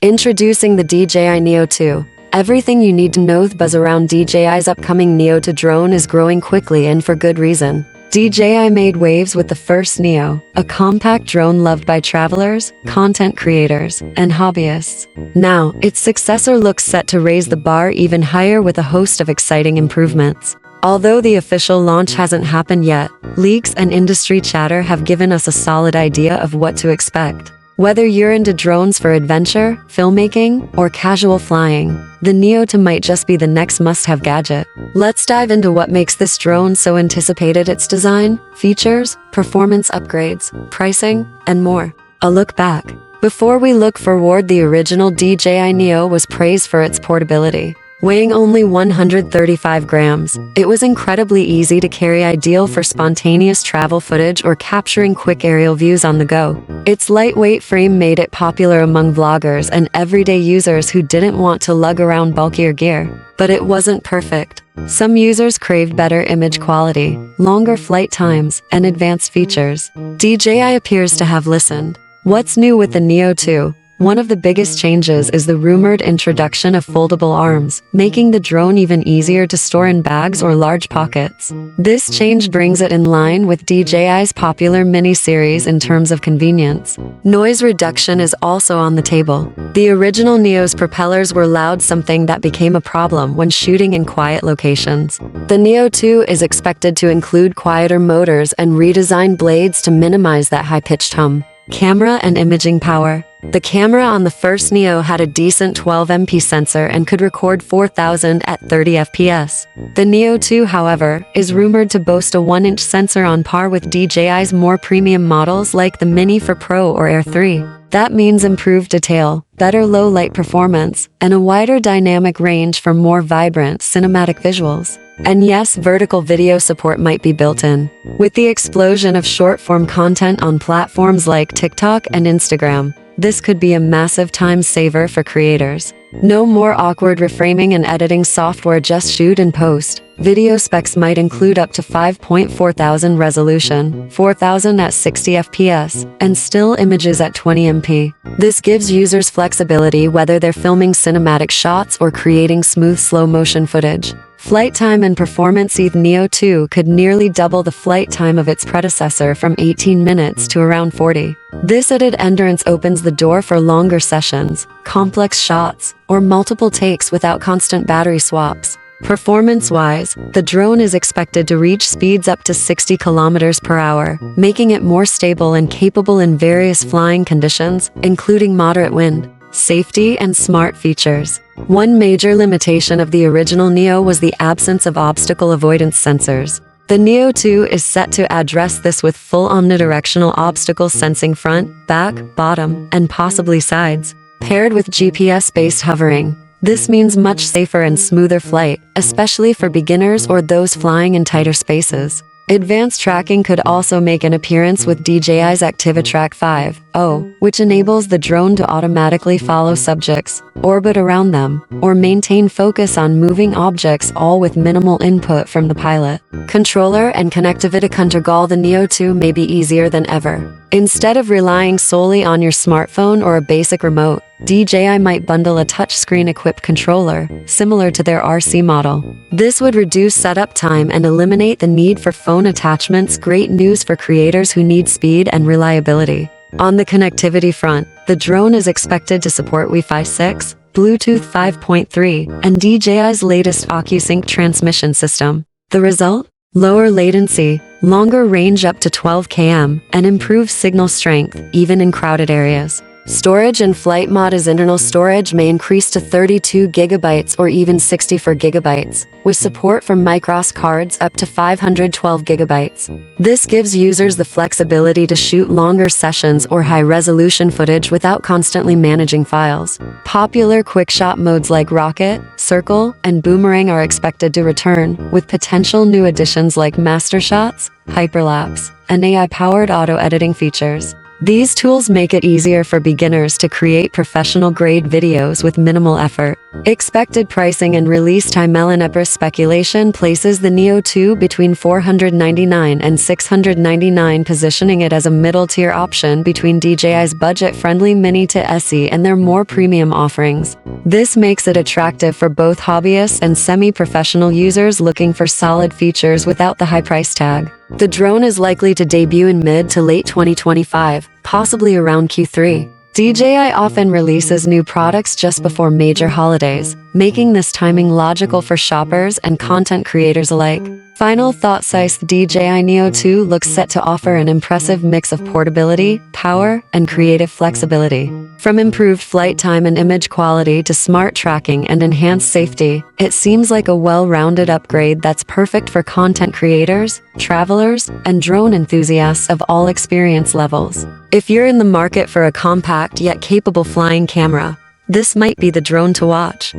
Introducing the DJI Neo 2. Everything you need to know. The buzz around DJI's upcoming Neo 2 drone is growing quickly, and for good reason. DJI made waves with the first Neo, a compact drone loved by travelers, content creators, and hobbyists. Now, its successor looks set to raise the bar even higher with a host of exciting improvements. Although the official launch hasn't happened yet, leaks and industry chatter have given us a solid idea of what to expect. Whether you're into drones for adventure, filmmaking, or casual flying, the Neo 2 might just be the next must-have gadget. Let's dive into what makes this drone so anticipated: its design, features, performance upgrades, pricing, and more. A look back. Before we look forward, the original DJI Neo was praised for its portability. Weighing only 135 grams, it was incredibly easy to carry, ideal for spontaneous travel footage or capturing quick aerial views on the go. Its lightweight frame made it popular among vloggers and everyday users who didn't want to lug around bulkier gear. But it wasn't perfect. Some users craved better image quality, longer flight times, and advanced features. DJI appears to have listened. What's new with the Neo 2? One of the biggest changes is the rumored introduction of foldable arms, making the drone even easier to store in bags or large pockets. This change brings it in line with DJI's popular mini-series in terms of convenience. Noise reduction is also on the table. The original Neo's propellers were loud, something that became a problem when shooting in quiet locations. The Neo 2 is expected to include quieter motors and redesigned blades to minimize that high-pitched hum. Camera and imaging power. The camera on the first Neo had a decent 12MP sensor and could record 4000 at 30 FPS. The Neo 2, however, is rumored to boast a 1-inch sensor on par with DJI's more premium models like the Mini 4 Pro or Air 3. That means improved detail, better low-light performance, and a wider dynamic range for more vibrant cinematic visuals. And yes, vertical video support might be built in. With the explosion of short-form content on platforms like TikTok and Instagram, this could be a massive time saver for creators. No more awkward reframing and editing software, just shoot and post. Video specs might include up to 5.4 resolution, 4000 at 60 FPS, and still images at 20MP. This gives users flexibility whether they're filming cinematic shots or creating smooth slow-motion footage. Flight time and performance. The Neo 2 could nearly double the flight time of its predecessor from 18 minutes to around 40. This added endurance opens the door for longer sessions, complex shots, or multiple takes without constant battery swaps. Performance-wise, the drone is expected to reach speeds up to 60 km/h, making it more stable and capable in various flying conditions, including moderate wind. Safety and smart features. One major limitation of the original Neo was the absence of obstacle avoidance sensors. The Neo 2 is set to address this with full omnidirectional obstacle sensing front, back, bottom, and possibly sides. Paired with GPS-based hovering, this means much safer and smoother flight, especially for beginners or those flying in tighter spaces. Advanced tracking could also make an appearance with DJI's ActiviTrack 5.0, which enables the drone to automatically follow subjects, orbit around them, or maintain focus on moving objects, all with minimal input from the pilot. Controller and connectivity. The Neo 2 may be easier than ever. Instead of relying solely on your smartphone or a basic remote, DJI might bundle a touchscreen-equipped controller, similar to their RC model. This would reduce setup time and eliminate the need for phone attachments. Great news for creators who need speed and reliability. On the connectivity front, the drone is expected to support Wi-Fi 6, Bluetooth 5.3, and DJI's latest OcuSync transmission system. The result? Lower latency, longer range up to 12 km, and improved signal strength, even in crowded areas. Storage and flight mode. Internal storage may increase to 32 GB or even 64 GB, with support for microSD cards up to 512 GB. This gives users the flexibility to shoot longer sessions or high-resolution footage without constantly managing files. Popular quick-shot modes like Rocket, Circle, and Boomerang are expected to return, with potential new additions like Master Shots, Hyperlapse, and AI-powered auto-editing features. These tools make it easier for beginners to create professional-grade videos with minimal effort. Expected pricing and release time. Epres speculation places the Neo 2 between $499 and $699, positioning it as a middle-tier option between DJI's budget-friendly Mini to SE and their more premium offerings. This makes it attractive for both hobbyists and semi-professional users looking for solid features without the high price tag. The drone is likely to debut in mid to late 2025, possibly around Q3. DJI often releases new products just before major holidays, making this timing logical for shoppers and content creators alike. Final thoughts: the DJI Neo 2 looks set to offer an impressive mix of portability, power, and creative flexibility. From improved flight time and image quality to smart tracking and enhanced safety, it seems like a well-rounded upgrade that's perfect for content creators, travelers, and drone enthusiasts of all experience levels. If you're in the market for a compact yet capable flying camera, this might be the drone to watch.